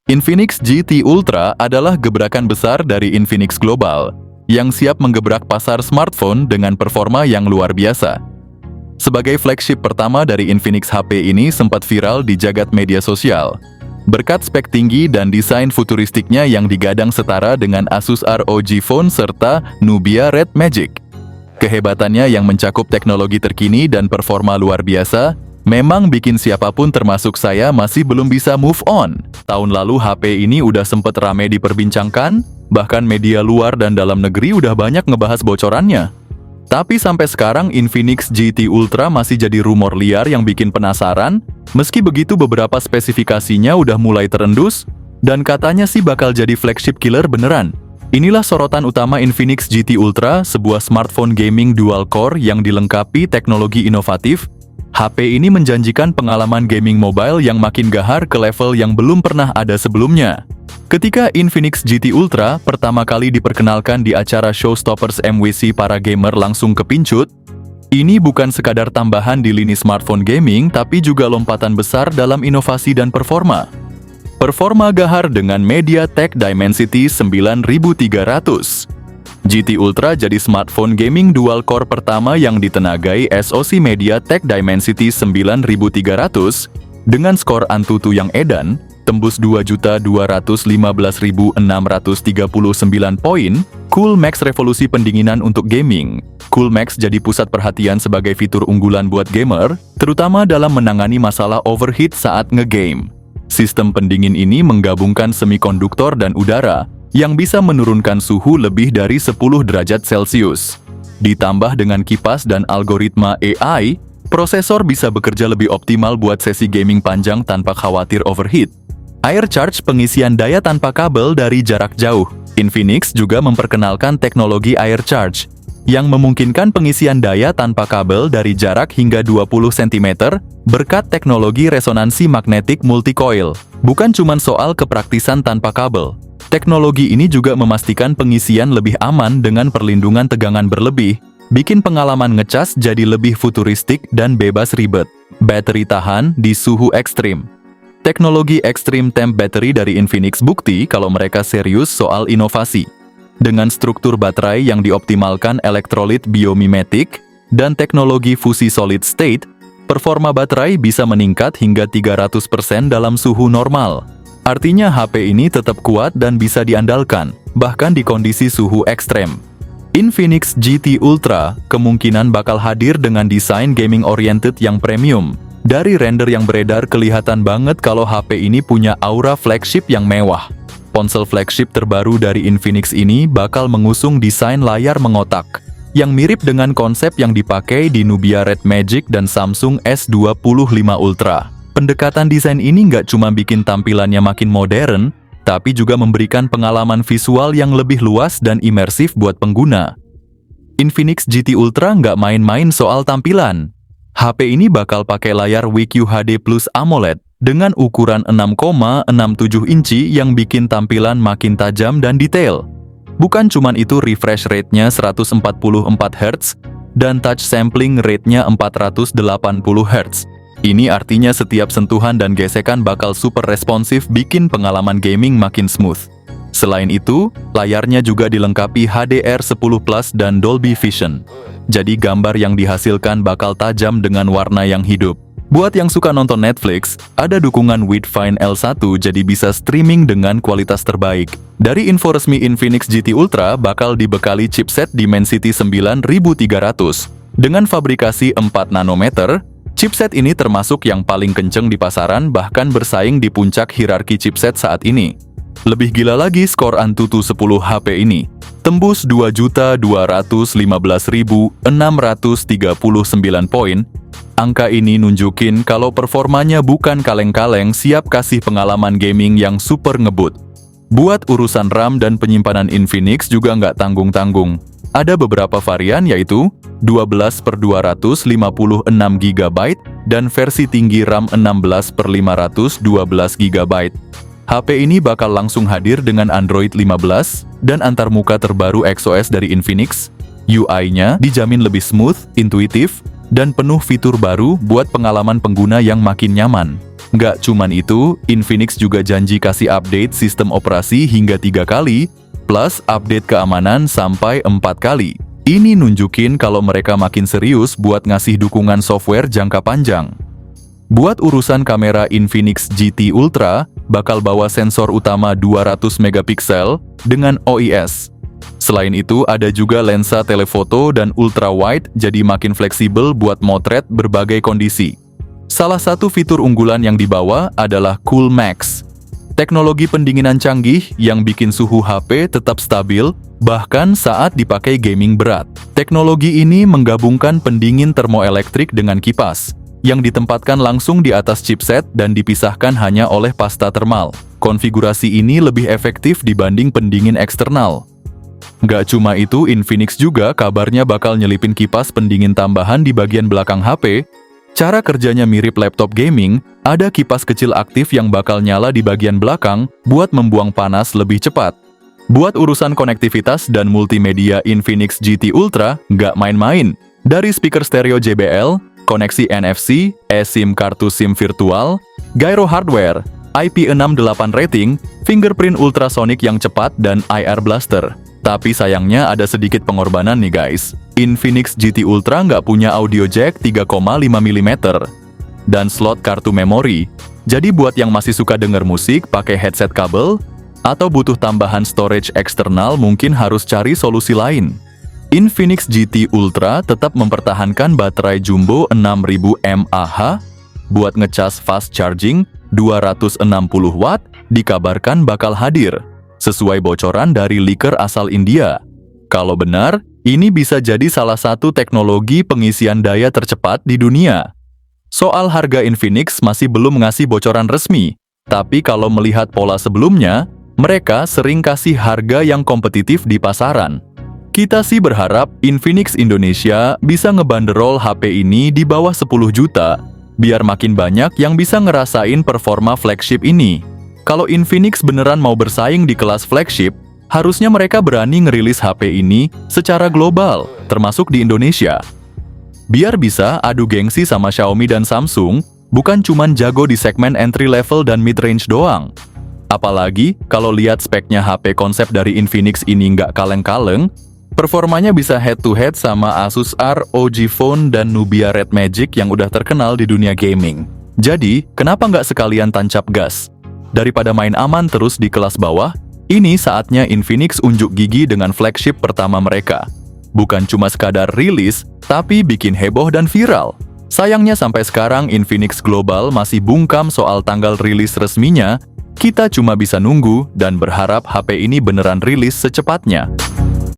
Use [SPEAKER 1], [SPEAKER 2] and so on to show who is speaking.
[SPEAKER 1] Infinix GT Ultra adalah gebrakan besar dari Infinix Global yang siap menggebrak pasar smartphone dengan performa yang luar biasa. Sebagai flagship pertama dari Infinix, HP ini sempat viral di jagat media sosial berkat spek tinggi dan desain futuristiknya yang digadang setara dengan Asus ROG Phone serta Nubia Red Magic. Kehebatannya yang mencakup teknologi terkini dan performa luar biasa memang bikin siapapun termasuk saya masih belum bisa move on. Tahun lalu HP ini udah sempet rame diperbincangkan, bahkan media luar dan dalam negeri udah banyak ngebahas bocorannya. Tapi sampai sekarang Infinix GT Ultra masih jadi rumor liar yang bikin penasaran. Meski begitu beberapa spesifikasinya udah mulai terendus, dan katanya sih bakal jadi flagship killer beneran. Inilah sorotan utama Infinix GT Ultra, sebuah smartphone gaming dual-core yang dilengkapi teknologi inovatif. HP ini menjanjikan pengalaman gaming mobile yang makin gahar ke level yang belum pernah ada sebelumnya. Ketika Infinix GT Ultra pertama kali diperkenalkan di acara Showstoppers MWC, para gamer langsung kepincut. Ini bukan sekadar tambahan di lini smartphone gaming, tapi juga lompatan besar dalam inovasi dan performa. Performa gahar dengan MediaTek Dimensity 9300. GT Ultra jadi smartphone gaming dual-core pertama yang ditenagai SoC MediaTek Dimensity 9300 dengan skor Antutu yang edan, tembus 2.215.639 poin. Coolmax revolusi pendinginan untuk gaming. Coolmax jadi pusat perhatian sebagai fitur unggulan buat gamer, terutama dalam menangani masalah overheat saat ngegame. Sistem pendingin ini menggabungkan semikonduktor dan udara yang bisa menurunkan suhu lebih dari 10 derajat Celcius. Ditambah dengan kipas dan algoritma AI, prosesor bisa bekerja lebih optimal buat sesi gaming panjang tanpa khawatir overheat. Air charge, pengisian daya tanpa kabel dari jarak jauh. Infinix juga memperkenalkan teknologi air charge yang memungkinkan pengisian daya tanpa kabel dari jarak hingga 20 cm berkat teknologi resonansi magnetik multi-coil. Bukan cuma soal kepraktisan tanpa kabel. Teknologi ini juga memastikan pengisian lebih aman dengan perlindungan tegangan berlebih, bikin pengalaman ngecas jadi lebih futuristik dan bebas ribet. Bateri tahan di suhu ekstrim. Teknologi Extreme Temp Battery dari Infinix bukti kalau mereka serius soal inovasi. Dengan struktur baterai yang dioptimalkan elektrolit biomimetik dan teknologi fusi solid state, performa baterai bisa meningkat hingga 300% dalam suhu normal. Artinya HP ini tetap kuat dan bisa diandalkan, bahkan di kondisi suhu ekstrem. Infinix GT Ultra kemungkinan bakal hadir dengan desain gaming-oriented yang premium. Dari render yang beredar kelihatan banget kalau HP ini punya aura flagship yang mewah. Ponsel flagship terbaru dari Infinix ini bakal mengusung desain layar mengotak, yang mirip dengan konsep yang dipakai di Nubia Red Magic dan Samsung S25 Ultra. Pendekatan desain ini nggak cuma bikin tampilannya makin modern, tapi juga memberikan pengalaman visual yang lebih luas dan imersif buat pengguna. Infinix GT Ultra nggak main-main soal tampilan. HP ini bakal pakai layar WQHD Plus AMOLED dengan ukuran 6,67 inci yang bikin tampilan makin tajam dan detail. Bukan cuman itu, refresh rate-nya 144 Hz dan touch sampling rate-nya 480 Hz. Ini artinya setiap sentuhan dan gesekan bakal super responsif, bikin pengalaman gaming makin smooth. Selain itu, layarnya juga dilengkapi HDR10 Plus dan Dolby Vision. Jadi gambar yang dihasilkan bakal tajam dengan warna yang hidup. Buat yang suka nonton Netflix, ada dukungan Widevine L1 jadi bisa streaming dengan kualitas terbaik. Dari info resmi, Infinix GT Ultra bakal dibekali chipset Dimensity 9300. Dengan fabrikasi 4 nanometer, chipset ini termasuk yang paling kenceng di pasaran, bahkan bersaing di puncak hierarki chipset saat ini. Lebih gila lagi skor Antutu 10 HP ini. Tembus 2.215.639 poin. Angka ini nunjukin kalau performanya bukan kaleng-kaleng, siap kasih pengalaman gaming yang super ngebut. Buat urusan RAM dan penyimpanan, Infinix juga nggak tanggung-tanggung. Ada beberapa varian yaitu 12/256 GB dan versi tinggi RAM 16/512 GB. HP ini bakal langsung hadir dengan Android 15 dan antarmuka terbaru XOS dari Infinix. UI-nya dijamin lebih smooth, intuitif, dan penuh fitur baru buat pengalaman pengguna yang makin nyaman. Nggak cuman itu, Infinix juga janji kasih update sistem operasi hingga 3 kali, plus update keamanan sampai 4 kali. Ini nunjukin kalau mereka makin serius buat ngasih dukungan software jangka panjang. Buat urusan kamera, Infinix GT Ultra bakal bawa sensor utama 200 megapiksel dengan OIS. Selain itu, ada juga lensa telefoto dan ultra wide, jadi makin fleksibel buat motret berbagai kondisi. Salah satu fitur unggulan yang dibawa adalah CoolMax, teknologi pendinginan canggih yang bikin suhu HP tetap stabil bahkan saat dipakai gaming berat. Teknologi ini menggabungkan pendingin termoelektrik dengan kipas yang ditempatkan langsung di atas chipset dan dipisahkan hanya oleh pasta termal. Konfigurasi ini lebih efektif dibanding pendingin eksternal. Nggak cuma itu, Infinix juga kabarnya bakal nyelipin kipas pendingin tambahan di bagian belakang HP. Cara kerjanya mirip laptop gaming, ada kipas kecil aktif yang bakal nyala di bagian belakang buat membuang panas lebih cepat. Buat urusan konektivitas dan multimedia, Infinix GT Ultra nggak main-main. Dari speaker stereo JBL, koneksi NFC, eSIM kartu SIM virtual, gyro hardware, IP68 rating, fingerprint ultrasonic yang cepat, dan IR blaster. Tapi sayangnya ada sedikit pengorbanan nih guys. Infinix GT Ultra nggak punya audio jack 3,5 mm dan slot kartu memori. Jadi buat yang masih suka denger musik pakai headset kabel atau butuh tambahan storage eksternal, mungkin harus cari solusi lain. Infinix GT Ultra tetap mempertahankan baterai jumbo 6000 mAh buat ngecas fast charging 260 watt, dikabarkan bakal hadir sesuai bocoran dari leaker asal India. Kalau benar, ini bisa jadi salah satu teknologi pengisian daya tercepat di dunia. Soal harga, Infinix masih belum ngasih bocoran resmi, tapi kalau melihat pola sebelumnya, mereka sering kasih harga yang kompetitif di pasaran. Kita sih berharap Infinix Indonesia bisa ngebanderol HP ini di bawah 10 juta, biar makin banyak yang bisa ngerasain performa flagship ini. Kalau Infinix beneran mau bersaing di kelas flagship, harusnya mereka berani ngerilis HP ini secara global, termasuk di Indonesia. Biar bisa adu gengsi sama Xiaomi dan Samsung, bukan cuman jago di segmen entry level dan mid-range doang. Apalagi kalau lihat speknya HP konsep dari Infinix ini nggak kaleng-kaleng, performanya bisa head-to-head sama Asus ROG Phone dan Nubia Red Magic yang udah terkenal di dunia gaming. Jadi, kenapa nggak sekalian tancap gas? Daripada main aman terus di kelas bawah, ini saatnya Infinix unjuk gigi dengan flagship pertama mereka. Bukan cuma sekadar rilis, tapi bikin heboh dan viral. Sayangnya sampai sekarang Infinix Global masih bungkam soal tanggal rilis resminya. Kita cuma bisa nunggu dan berharap HP ini beneran rilis secepatnya.